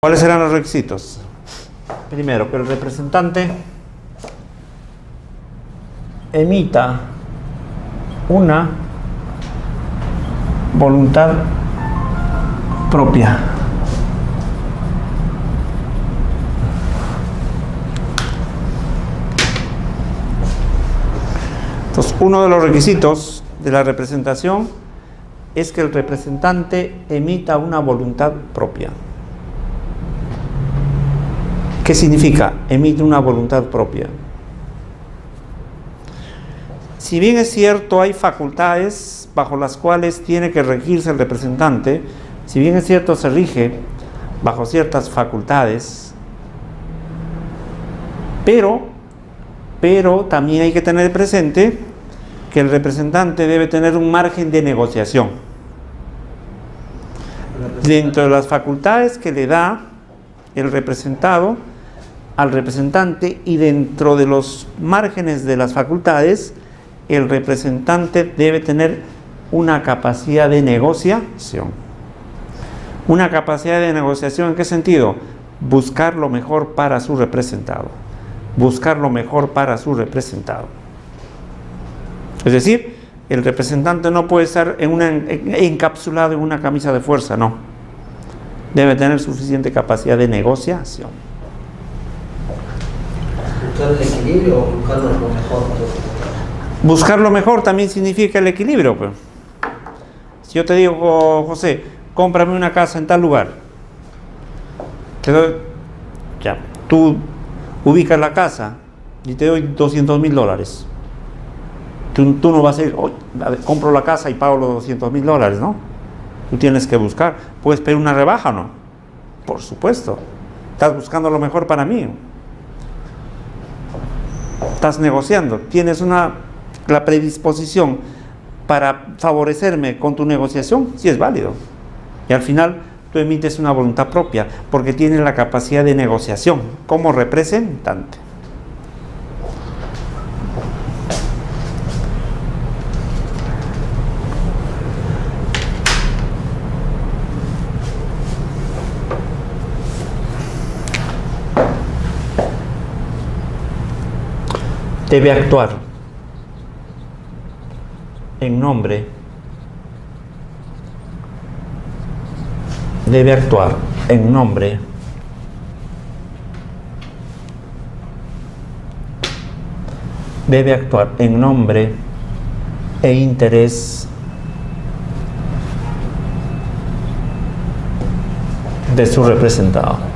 ¿Cuáles serán los requisitos? Primero, que el representante emita una voluntad propia. Entonces, uno de los requisitos de la representación es que el representante emita una voluntad propia. ¿Qué significa? Emite una voluntad propia. Si bien es cierto, hay facultades bajo las cuales tiene que regirse el representante, si bien es cierto, se rige bajo ciertas facultades, pero también hay que tener presente que el representante debe tener un margen de negociación. Dentro de las facultades que le da el representado al representante y dentro de los márgenes de las facultades, el representante debe tener una capacidad de negociación. ¿Una capacidad de negociación en qué sentido? Buscar lo mejor para su representado. Buscar lo mejor para su representado. Es decir, el representante no puede estar encapsulado en una camisa de fuerza, no. Debe tener suficiente capacidad de negociación. ¿Buscar el equilibrio o buscar lo mejor? Buscar lo mejor también significa el equilibrio. Pues. Si yo te digo, José, cómprame una casa en tal lugar, te doy, ya, tú ubicas la casa y te doy $200,000. Tú no vas a ir, compro la casa y pago los $200,000, ¿no? Tú tienes que buscar. ¿Puedes pedir una rebaja o no? Por supuesto. Estás buscando lo mejor para mí. Estás negociando. Tienes la predisposición para favorecerme con tu negociación. Sí, es válido. Y al final tú emites una voluntad propia porque tienes la capacidad de negociación como representante. Debe actuar en nombre, debe actuar en nombre e interés de su representado.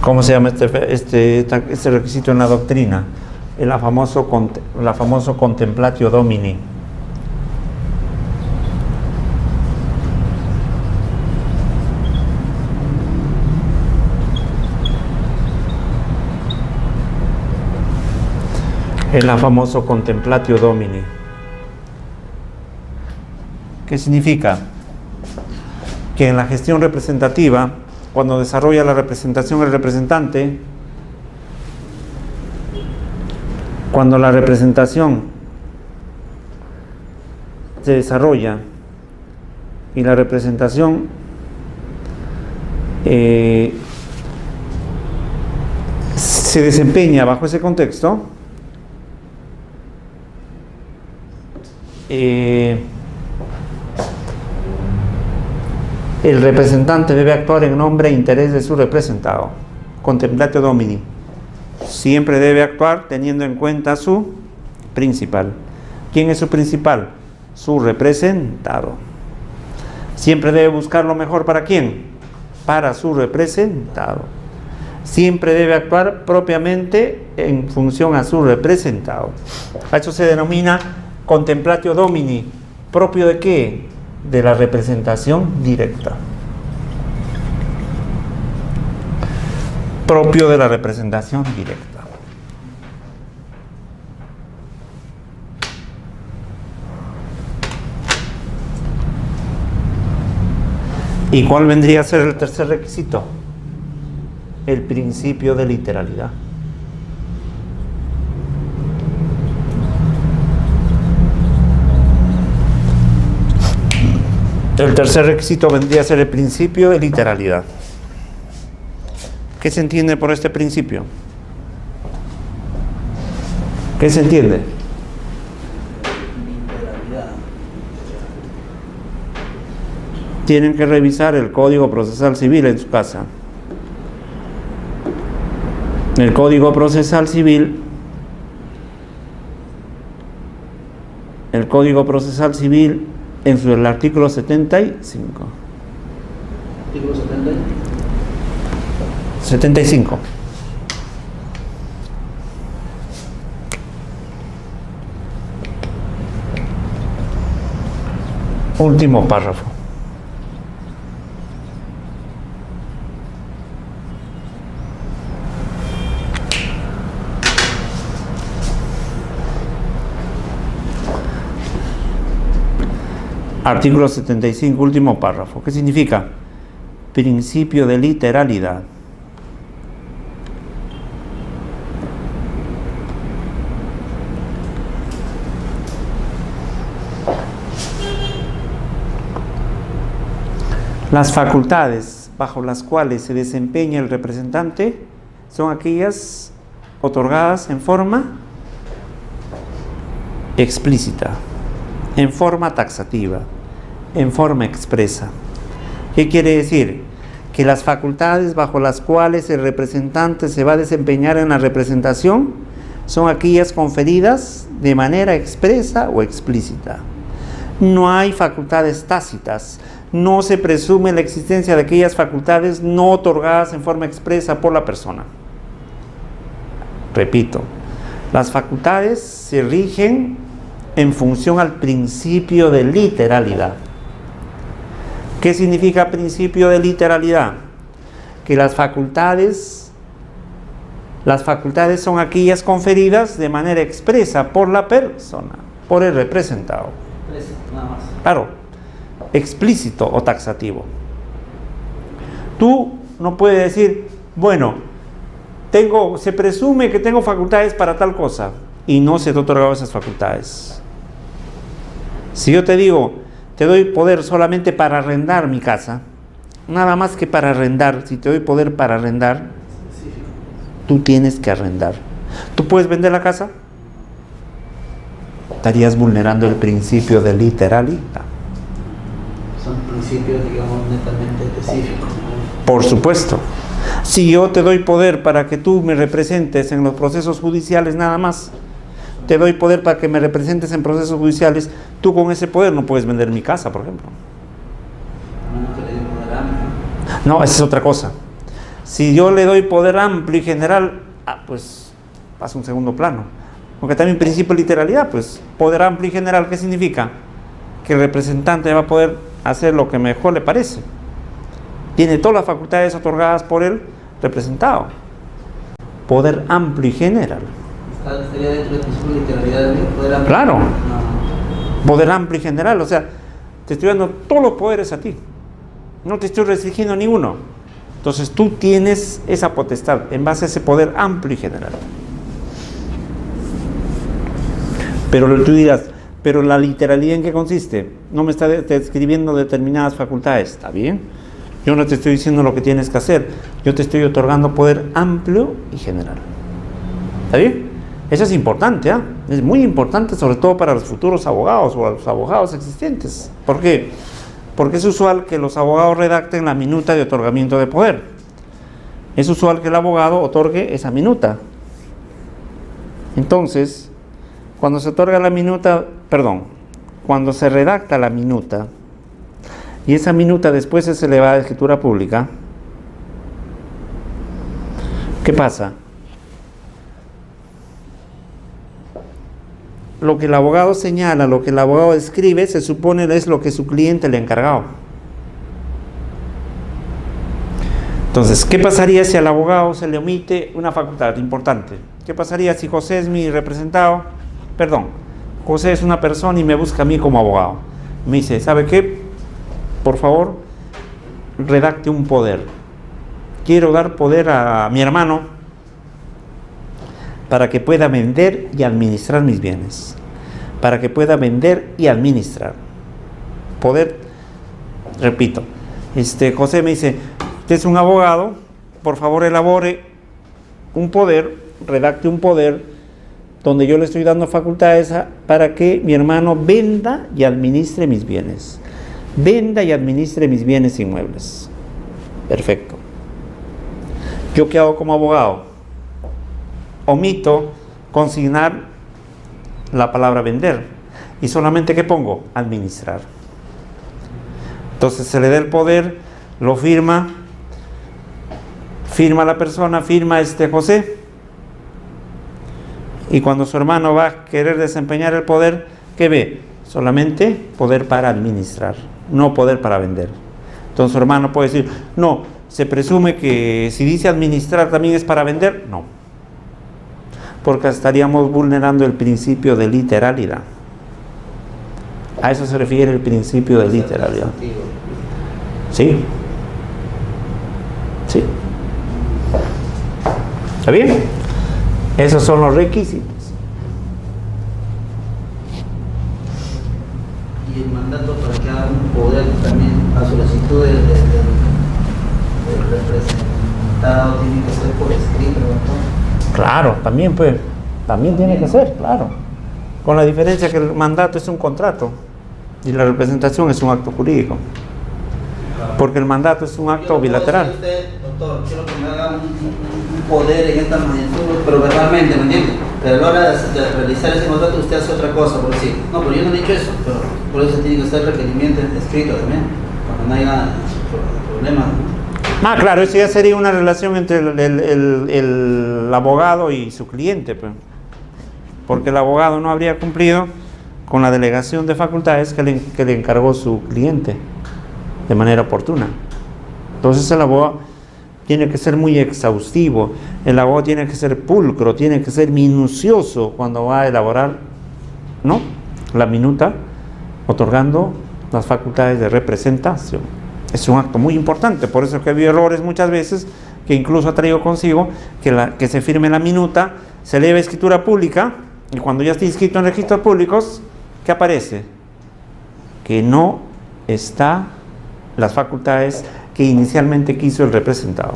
¿Cómo se llama este requisito en la doctrina? La famoso contemplatio domini. El famoso contemplatio domini. ¿Qué significa? Que en la gestión representativa, cuando desarrolla la representación el representante, cuando la representación se desarrolla y la representación se desempeña bajo ese contexto, el representante debe actuar en nombre e interés de su representado. Contemplatio domini. Siempre debe actuar teniendo en cuenta su principal. ¿Quién es su principal? Su representado. Siempre debe buscar lo mejor ¿para quién? Para su representado. Siempre debe actuar propiamente en función a su representado. A eso se denomina contemplatio domini. ¿Propio de qué? De la representación directa. Propio de la representación directa. ¿Y cuál vendría a ser el tercer requisito? El principio de literalidad. El tercer requisito vendría a ser el principio de literalidad. ¿Qué se entiende por este principio? ¿Qué se entiende? Tienen que revisar el Código Procesal Civil en su casa. El Código Procesal Civil, en el artículo 75. Artículo 70. 75. Último párrafo. Artículo 75, último párrafo. ¿Qué significa? Principio de literalidad. Las facultades bajo las cuales se desempeña el representante son aquellas otorgadas en forma explícita, en forma taxativa, en forma expresa. ¿Qué quiere decir? Que las facultades bajo las cuales el representante se va a desempeñar en la representación son aquellas conferidas de manera expresa o explícita. No hay facultades tácitas, no se presume la existencia de aquellas facultades no otorgadas en forma expresa por la persona. Repito, las facultades se rigen en función al principio de literalidad. ¿Qué significa principio de literalidad? Que las facultades son aquellas conferidas de manera expresa por la persona, por el representado. Nada más. Claro, explícito o taxativo. Tú no puedes decir, bueno, se presume que tengo facultades para tal cosa y no se te han otorgado esas facultades. Si yo te digo, te doy poder solamente para arrendar mi casa, nada más que para arrendar, si te doy poder para arrendar, tú tienes que arrendar. ¿Tú puedes vender la casa? Estarías vulnerando el principio de literalidad. Son principios, digamos, netamente específicos, ¿no? Por supuesto. Si yo te doy poder para que tú me representes en los procesos judiciales nada más, te doy poder para que me representes en procesos judiciales, tú con ese poder no puedes vender mi casa, por ejemplo. A menos que le dé poder amplio. No, esa es otra cosa. Si yo le doy poder amplio y general, pues pasa un segundo plano. Porque también principio de literalidad, pues poder amplio y general, ¿qué significa? Que el representante va a poder hacer lo que mejor le parece. Tiene todas las facultades otorgadas por el representado. Poder amplio y general. ¿Estaría dentro del principio de literalidad del poder amplio? Claro. No. Poder amplio y general, o sea, te estoy dando todos los poderes a ti. No te estoy restringiendo ninguno. Entonces tú tienes esa potestad en base a ese poder amplio y general. Pero tú dirás, pero la literalidad ¿en qué consiste? No me está describiendo determinadas facultades. ¿Está bien? Yo no te estoy diciendo lo que tienes que hacer. Yo te estoy otorgando poder amplio y general. ¿Está bien? Eso es importante, ¿eh? Es muy importante, sobre todo para los futuros abogados o los abogados existentes. ¿Por qué? Porque es usual que los abogados redacten la minuta de otorgamiento de poder. Es usual que el abogado otorgue esa minuta. Entonces, cuando se otorga la minuta, cuando se redacta la minuta y esa minuta después es elevada a escritura pública, ¿qué pasa? Lo que el abogado señala, lo que el abogado escribe, se supone es lo que su cliente le ha encargado. Entonces, ¿qué pasaría si al abogado se le omite una facultad importante? ¿Qué pasaría si José es mi representado? José es una persona y me busca a mí como abogado. Me dice, ¿sabe qué? Por favor, redacte un poder. Quiero dar poder a mi hermano para que pueda vender y administrar mis bienes. Para que pueda vender y administrar. Poder repito, José me dice, usted es un abogado, por favor elabore un poder, redacte un poder donde yo le estoy dando facultades para que mi hermano venda y administre mis bienes. Venda y administre mis bienes inmuebles. Perfecto. ¿Yo qué hago como abogado? Omito consignar la palabra vender y solamente ¿qué pongo? Administrar. Entonces se le da el poder, lo firma la persona, firma José, y cuando su hermano va a querer desempeñar el poder, ¿qué ve? Solamente poder para administrar, no poder para vender. Entonces su hermano puede decir, no, se presume que si dice administrar también es para vender, no, porque estaríamos vulnerando el principio de literalidad. A eso se refiere el principio de literalidad. Sí. Sí. ¿Está bien? Esos son los requisitos. Y el mandato para que haga un poder también a solicitud del representado tiene que ser por escrito, ¿no? Claro, también tiene que ser, claro. Con la diferencia que el mandato es un contrato y la representación es un acto jurídico. Porque el mandato es un acto bilateral. Usted, doctor, quiero que me haga un poder en esta magnitud, pero verbalmente, ¿me entiende? Pero a la hora de realizar ese contrato usted hace otra cosa, por decir, no, pero yo no he dicho eso, pero por eso tiene que ser requerimiento escrito también, cuando no haya problemas, ¿no? Claro, eso ya sería una relación entre el abogado y su cliente, pues. Porque el abogado no habría cumplido con la delegación de facultades que le encargó su cliente de manera oportuna. Entonces el abogado tiene que ser muy exhaustivo, el abogado tiene que ser pulcro, tiene que ser minucioso cuando va a elaborar, ¿no?, la minuta, otorgando las facultades de representación. Es un acto muy importante, por eso que ha habido errores muchas veces, que incluso ha traído consigo que se firme la minuta, se eleva a escritura pública, y cuando ya está inscrito en registros públicos, ¿qué aparece? Que no está las facultades que inicialmente quiso el representado.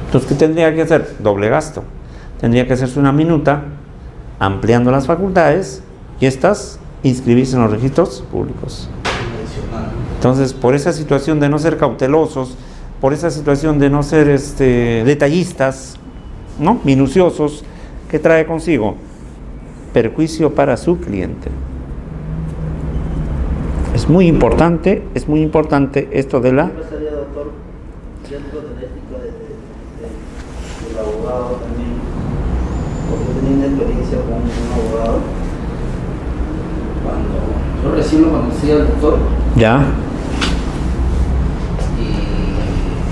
Entonces, ¿qué tendría que hacer? Doble gasto. Tendría que hacerse una minuta ampliando las facultades y estas inscribirse en los registros públicos. Entonces, por esa situación de no ser cautelosos, por esa situación de no ser detallistas, ¿no?, minuciosos, ¿qué trae consigo? Perjuicio para su cliente. Es muy importante esto de la... ¿Qué pasaría, doctor, dentro de la ética del abogado también? Porque tenía una experiencia con un abogado. Yo recién lo conocí al doctor. ¿Ya?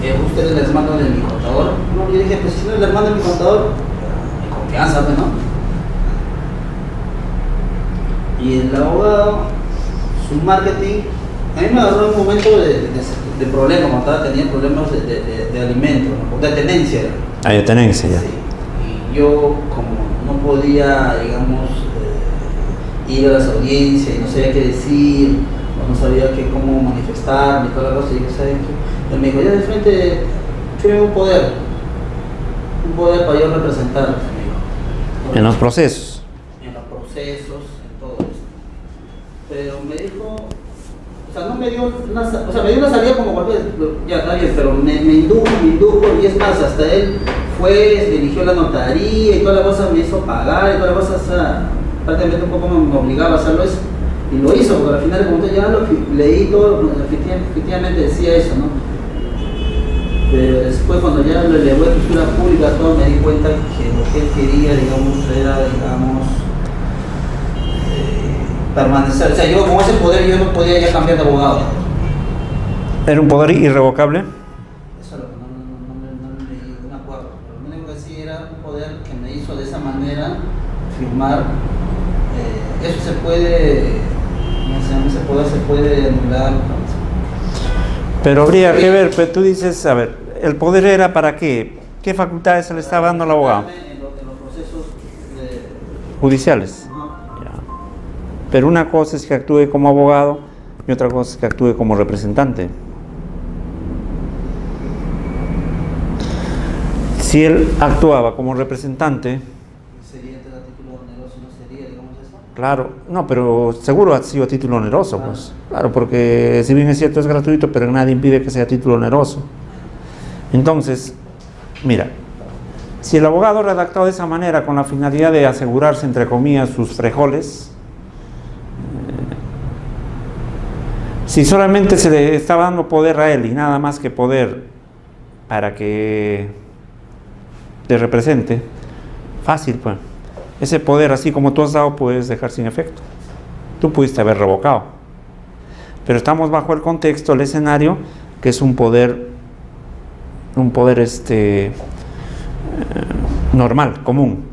Y usted es el hermano de mi contador. No, yo dije, pues si no es el hermano de mi contador, de confianza, pues, ¿no? Y el abogado, su marketing, a mí me agarró un momento de problema, cuando tenía problemas de alimentos, ¿no?, de tenencia. Hay de tenencia ya. Sí. Y yo, como no podía, digamos, ir a las audiencias y no sabía qué decir, o no sabía cómo manifestarme y toda la cosa, y yo sabía que él me dijo, ya de frente, firme un poder para yo representar, amigo. En los procesos. En los procesos, en todo esto. Pero me dijo, o sea, no me dio una, o sea, me dio una salida como cualquier, ya está bien, pero me indujo, y es más, hasta él fue, dirigió la notaría y toda la cosa, me hizo pagar y toda la cosa, o sea, prácticamente un poco me obligaba a hacerlo eso, y lo hizo, porque al final, como ya lo leí todo, efectivamente decía eso, ¿no? Pero después, cuando ya lo elevó a escritura pública, todo, me di cuenta que lo que él quería, digamos, era, digamos, permanecer. O sea, yo con ese poder yo no podía ya cambiar de abogado. ¿Era un poder irrevocable? Eso es lo que no me acuerdo. Pero lo único que sí era un poder que me hizo de esa manera firmar. Eso se puede, ese poder se puede anular. Pero habría que ver, pero tú dices, a ver, ¿el poder era para qué? ¿Qué facultades se le estaba dando al abogado? En los procesos judiciales. Ya. Pero una cosa es que actúe como abogado y otra cosa es que actúe como representante. Si él actuaba como representante, ¿Sería a título oneroso? ¿No sería, digamos, eso? claro, no, pero seguro ha sido a título oneroso, pues. Claro, porque si bien es cierto es gratuito, pero nadie impide que sea a título oneroso. Entonces, mira, si el abogado ha redactado de esa manera con la finalidad de asegurarse, entre comillas, sus frijoles, si solamente se le estaba dando poder a él y nada más que poder para que te represente, fácil, pues. Ese poder, así como tú has dado, puedes dejar sin efecto. Tú pudiste haber revocado. Pero estamos bajo el contexto, el escenario, que es un poder normal, común.